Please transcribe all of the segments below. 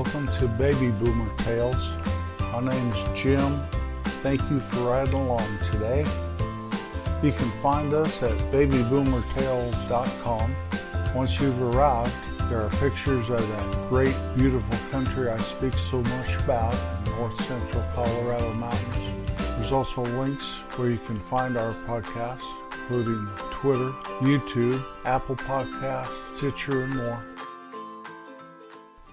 Welcome to Baby Boomer Tales. My name is Jim. Thank you for riding along today. You can find us at babyboomertales.com. Once you've arrived, there are pictures of that great, beautiful country I speak so much about, the north central Colorado mountains. There's also links where you can find our podcasts, including Twitter, YouTube, Apple Podcasts, Stitcher, and more.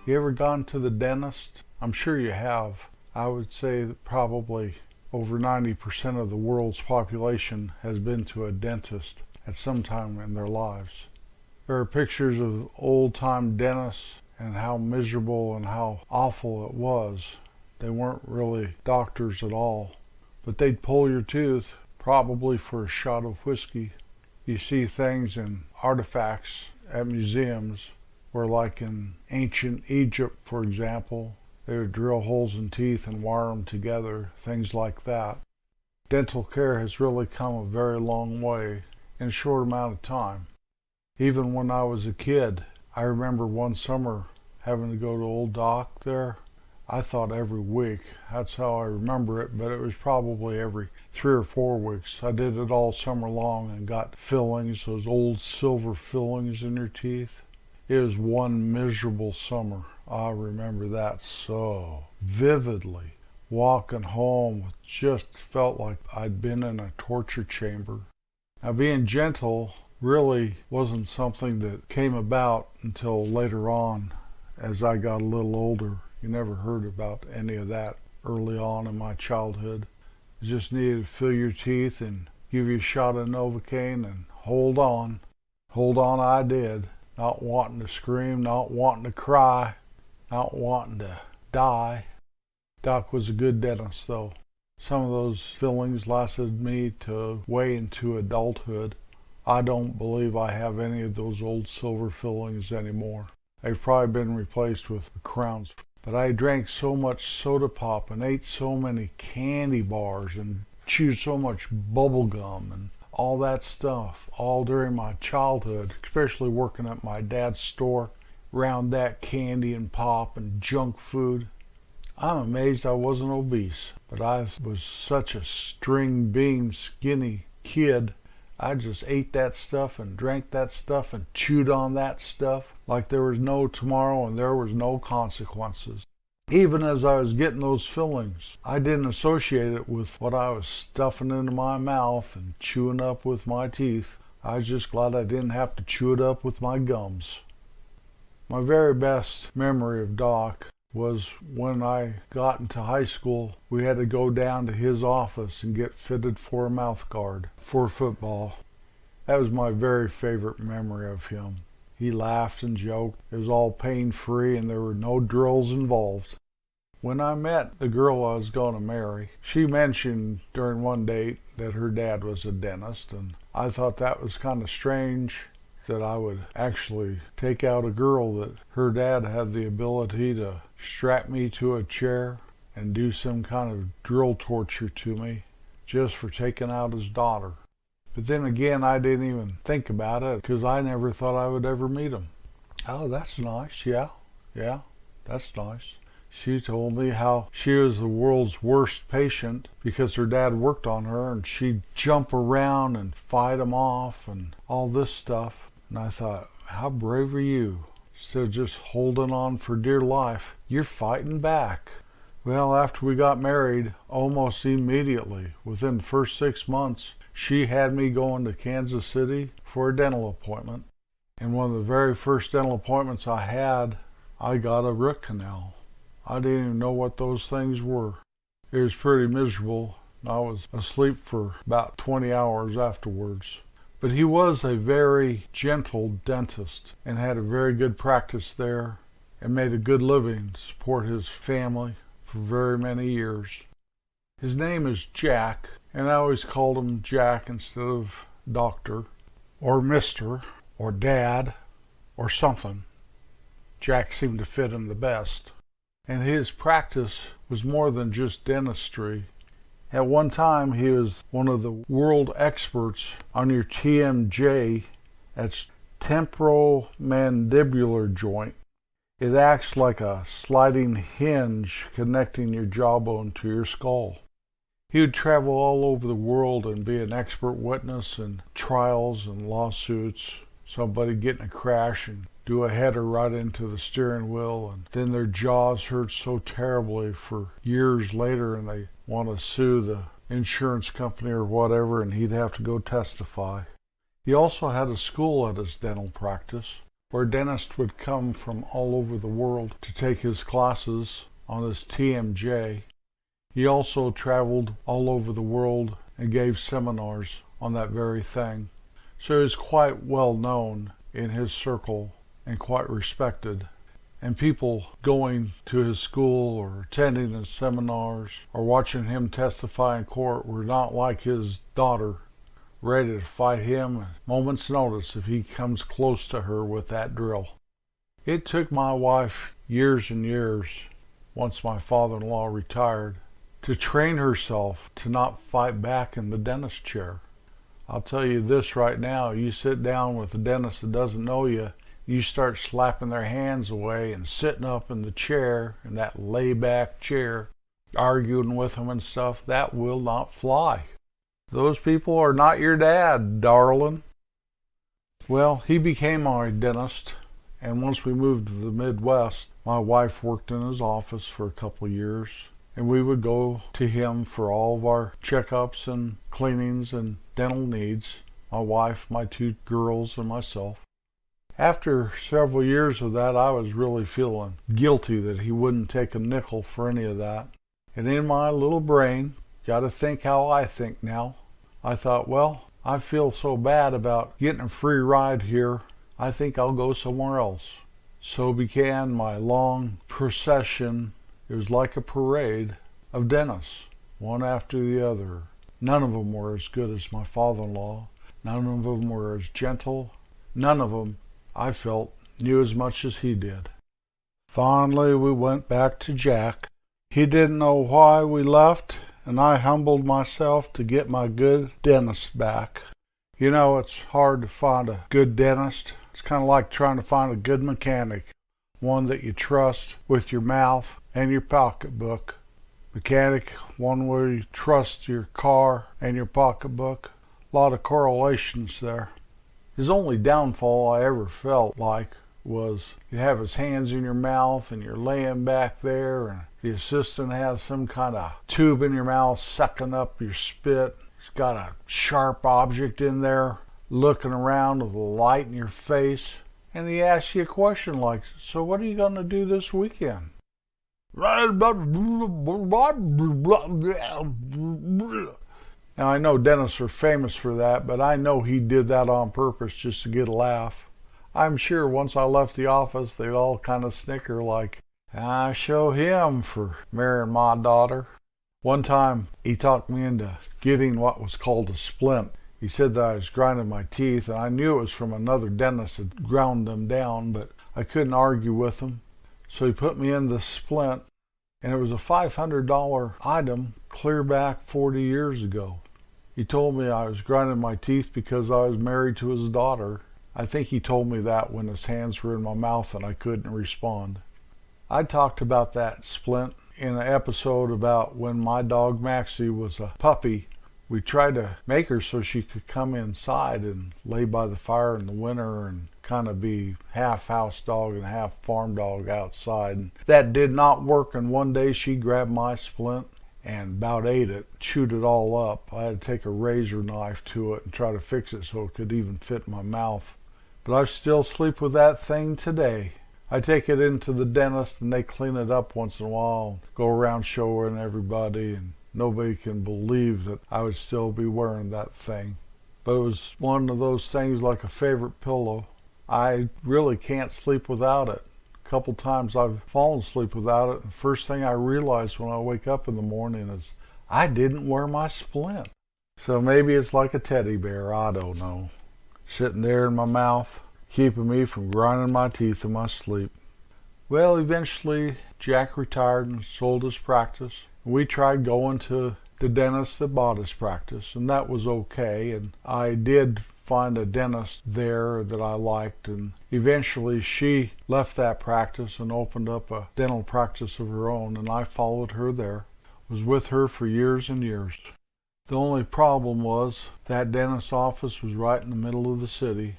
You ever gone to the dentist? I'm sure you have. I would say that probably over 90% of the world's population has been to a dentist at some time in their lives. There are pictures of old-time dentists and how miserable and how awful it was. They weren't really doctors at all, but they'd pull your tooth, probably for a shot of whiskey. You see things in artifacts at museums where, like in ancient Egypt, for example, they would drill holes in teeth and wire them together, things like that. Dental care has really come a very long way in a short amount of time. Even when I was a kid, I remember one summer having to go to Old Doc there. I thought every week. That's how I remember it, but it was probably every 3 or 4 weeks. I did it all summer long and got fillings, those old silver fillings in your teeth. It was one miserable summer. I remember that so vividly. Walking home just felt like I'd been in a torture chamber. Now, being gentle really wasn't something that came about until later on as I got a little older. You never heard about any of that early on in my childhood. You just needed to fill your teeth and give you a shot of Novocaine and hold on. Hold on I did. Not wanting to scream, not wanting to cry, not wanting to die. Doc was a good dentist, though. Some of those fillings lasted me to way into adulthood. I don't believe I have any of those old silver fillings anymore. They've probably been replaced with crowns. But I drank so much soda pop and ate so many candy bars and chewed so much bubble gum and all that stuff, all during my childhood, especially working at my dad's store, around that candy and pop and junk food. I'm amazed I wasn't obese, but I was such a string bean skinny kid. I just ate that stuff and drank that stuff and chewed on that stuff like there was no tomorrow and there was no consequences. Even as I was getting those fillings, I didn't associate it with what I was stuffing into my mouth and chewing up with my teeth. I was just glad I didn't have to chew it up with my gums. My very best memory of Doc was when I got into high school. We had to go down to his office and get fitted for a mouth guard for football. That was my very favorite memory of him. He laughed and joked. It was all pain-free and there were no drills involved. When I met the girl I was going to marry, she mentioned during one date that her dad was a dentist, and I thought that was kind of strange that I would actually take out a girl that her dad had the ability to strap me to a chair and do some kind of drill torture to me just for taking out his daughter. But then again, I didn't even think about it because I never thought I would ever meet him. Oh, that's nice. Yeah, that's nice. She told me how she was the world's worst patient because her dad worked on her and she'd jump around and fight him off and all this stuff. And I thought, how brave are you? Instead of just holding on for dear life, you're fighting back. Well, after we got married, almost immediately, within the first 6 months, she had me going to Kansas City for a dental appointment. And one of the very first dental appointments I had, I got a root canal. I didn't even know what those things were. It was pretty miserable. I was asleep for about 20 hours afterwards. But he was a very gentle dentist and had a very good practice there and made a good living to support his family for very many years. His name is Jack, and I always called him Jack instead of Doctor or Mister or Dad or something. Jack seemed to fit him the best. And his practice was more than just dentistry. At one time, he was one of the world experts on your TMJ, that's temporomandibular joint. It acts like a sliding hinge connecting your jawbone to your skull. He would travel all over the world and be an expert witness in trials and lawsuits. Somebody get in a crash and do a header right into the steering wheel, and then their jaws hurt so terribly for years later, and they want to sue the insurance company or whatever, and he'd have to go testify. He also had a school at his dental practice where dentists would come from all over the world to take his classes on his TMJ. He also traveled all over the world and gave seminars on that very thing. So he was quite well known in his circle and quite respected. And people going to his school or attending his seminars or watching him testify in court were not like his daughter, ready to fight him at a moment's notice if he comes close to her with that drill. It took my wife years and years, once my father-in-law retired, to train herself to not fight back in the dentist chair. I'll tell you this right now, you sit down with a dentist that doesn't know you, you start slapping their hands away and sitting up in the chair, in that lay-back chair, arguing with them and stuff, that will not fly. Those people are not your dad, darling. Well, he became my dentist, and once we moved to the Midwest, my wife worked in his office for a couple of years, and we would go to him for all of our checkups and cleanings and dental needs, my wife, my 2 girls, and myself. After several years of that, I was really feeling guilty that he wouldn't take a nickel for any of that. And in my little brain, got to think how I think now, I thought, well, I feel so bad about getting a free ride here, I think I'll go somewhere else. So began my long procession. It was like a parade of dentists, one after the other. None of them were as good as my father-in-law. None of them were as gentle. None of them, I felt, knew as much as he did. Finally, we went back to Jack. He didn't know why we left, and I humbled myself to get my good dentist back. You know, it's hard to find a good dentist. It's kind of like trying to find a good mechanic, one that you trust with your mouth and your pocketbook. Mechanic, one where you trust your car and your pocketbook. A lot of correlations there. His only downfall I ever felt like was you have his hands in your mouth and you're laying back there and the assistant has some kind of tube in your mouth sucking up your spit. He's got a sharp object in there looking around with a light in your face, and he asks you a question like, so what are you going to do this weekend? Now, I know dentists are famous for that, but I know he did that on purpose just to get a laugh. I'm sure once I left the office, they'd all kind of snicker like, I show him for marrying my daughter. One time, he talked me into getting what was called a splint. He said that I was grinding my teeth, and I knew it was from another dentist that ground them down, but I couldn't argue with him. So he put me in the splint, and it was a $500 item clear back 40 years ago. He told me I was grinding my teeth because I was married to his daughter. I think he told me that when his hands were in my mouth and I couldn't respond. I talked about that splint in an episode about when my dog Maxie was a puppy. We tried to make her so she could come inside and lay by the fire in the winter and kind of be half house dog and half farm dog outside. And that did not work, and one day she grabbed my splint and about ate it, chewed it all up. I had to take a razor knife to it and try to fix it so it could even fit in my mouth. But I still sleep with that thing today. I take it into the dentist and they clean it up once in a while, go around showing everybody, and nobody can believe that I would still be wearing that thing. But it was one of those things like a favorite pillow. I really can't sleep without it. A couple times I've fallen asleep without it, and the first thing I realize when I wake up in the morning is I didn't wear my splint. So maybe it's like a teddy bear, I don't know, sitting there in my mouth, keeping me from grinding my teeth in my sleep. Well, eventually Jack retired and sold his practice. We tried going to the dentist that bought his practice, and that was okay, and I did find a dentist there that I liked, and eventually she left that practice and opened up a dental practice of her own, and I followed her there. Was with her for years and years. The only problem was that dentist's office was right in the middle of the city,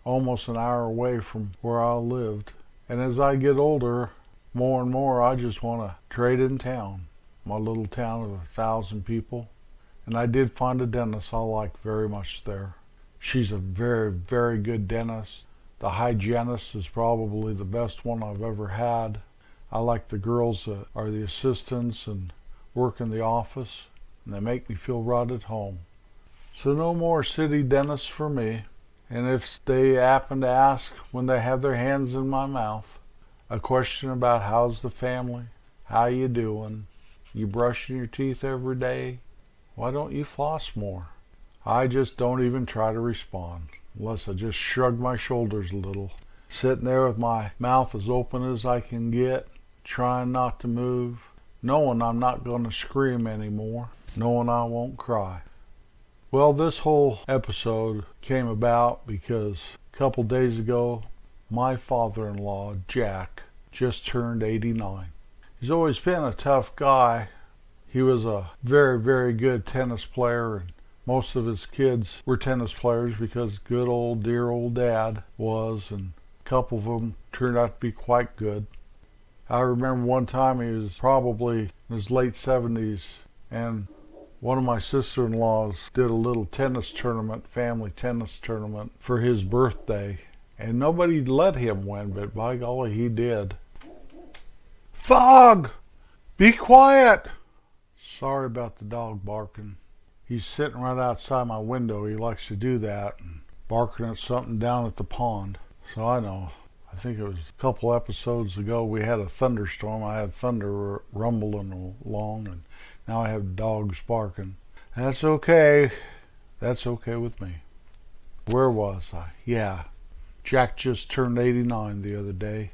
almost an hour away from where I lived. And as I get older, more and more I just want to trade in town, my little town of 1,000 people. And I did find a dentist I like very much there. She's a very, very good dentist. The hygienist is probably the best one I've ever had. I like the girls that are the assistants and work in the office, and they make me feel right at home. So no more city dentists for me. And if they happen to ask when they have their hands in my mouth a question about how's the family, how you doing, you brushing your teeth every day, why don't you floss more? I just don't even try to respond, unless I just shrug my shoulders a little, sitting there with my mouth as open as I can get, trying not to move, knowing I'm not going to scream anymore, knowing I won't cry. Well, this whole episode came about because a couple days ago, my father-in-law, Jack, just turned 89. He's always been a tough guy. He was a very, very good tennis player, and most of his kids were tennis players because good old, dear old dad was, and a couple of them turned out to be quite good. I remember one time he was probably in his late 70s, and one of my sister-in-laws did a little tennis tournament, family tennis tournament, for his birthday, and nobody let him win, but by golly, he did. Fog! Be quiet! Sorry about the dog barking. He's sitting right outside my window. He likes to do that, and barking at something down at the pond. So I know. I think it was a couple episodes ago we had a thunderstorm. I had thunder rumbling along, and now I have dogs barking. That's okay. That's okay with me. Where was I? Yeah. Jack just turned 89 the other day.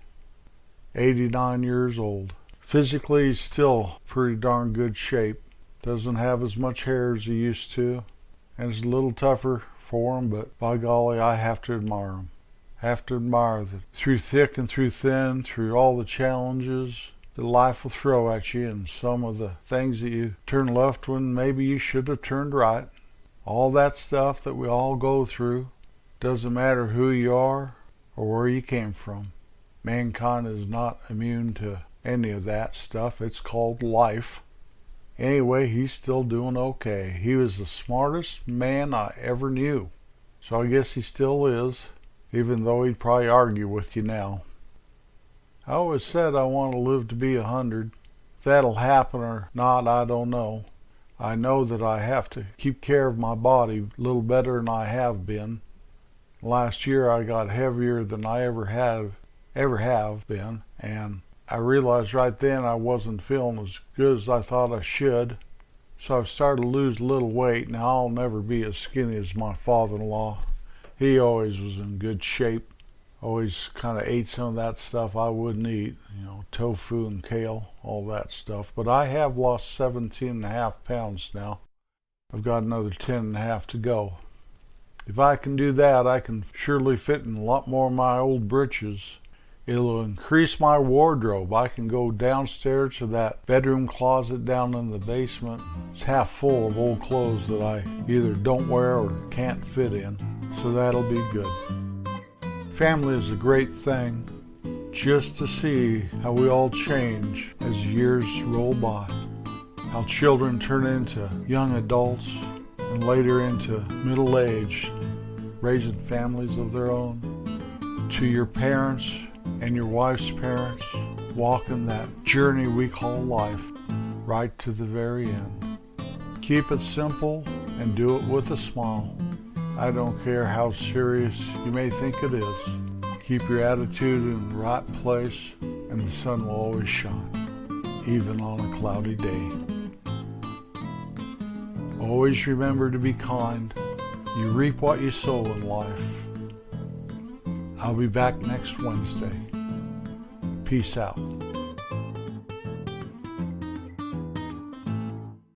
89 years old. Physically, he's still pretty darn good shape. Doesn't have as much hair as he used to. And it's a little tougher for him, but by golly, I have to admire him. Have to admire that through thick and through thin, through all the challenges that life will throw at you, and some of the things that you turn left when maybe you should have turned right. All that stuff that we all go through. Doesn't matter who you are or where you came from. Mankind is not immune to any of that stuff. It's called life. Anyway, he's still doing okay. He was the smartest man I ever knew. So I guess he still is, even though he'd probably argue with you now. I always said I want to live to be 100. If that'll happen or not, I don't know. I know that I have to keep care of my body a little better than I have been. Last year I got heavier than I ever have been, and I realized right then I wasn't feeling as good as I thought I should. So I've started to lose a little weight. Now I'll never be as skinny as my father-in-law. He always was in good shape. Always kind of ate some of that stuff I wouldn't eat, tofu and kale, all that stuff. But I have lost 17.5 pounds now. I've got another 10.5 to go. If I can do that, I can surely fit in a lot more of my old britches. It'll increase my wardrobe. I can go downstairs to that bedroom closet down in the basement. It's half full of old clothes that I either don't wear or can't fit in. So that'll be good. Family is a great thing. Just to see how we all change as years roll by. How children turn into young adults and later into middle age, raising families of their own. To your parents and your wife's parents, walking that journey we call life, right to the very end. Keep it simple and do it with a smile. I don't care how serious you may think it is. Keep your attitude in the right place and the sun will always shine, even on a cloudy day. Always remember to be kind. You reap what you sow in life. I'll be back next Wednesday. Peace out.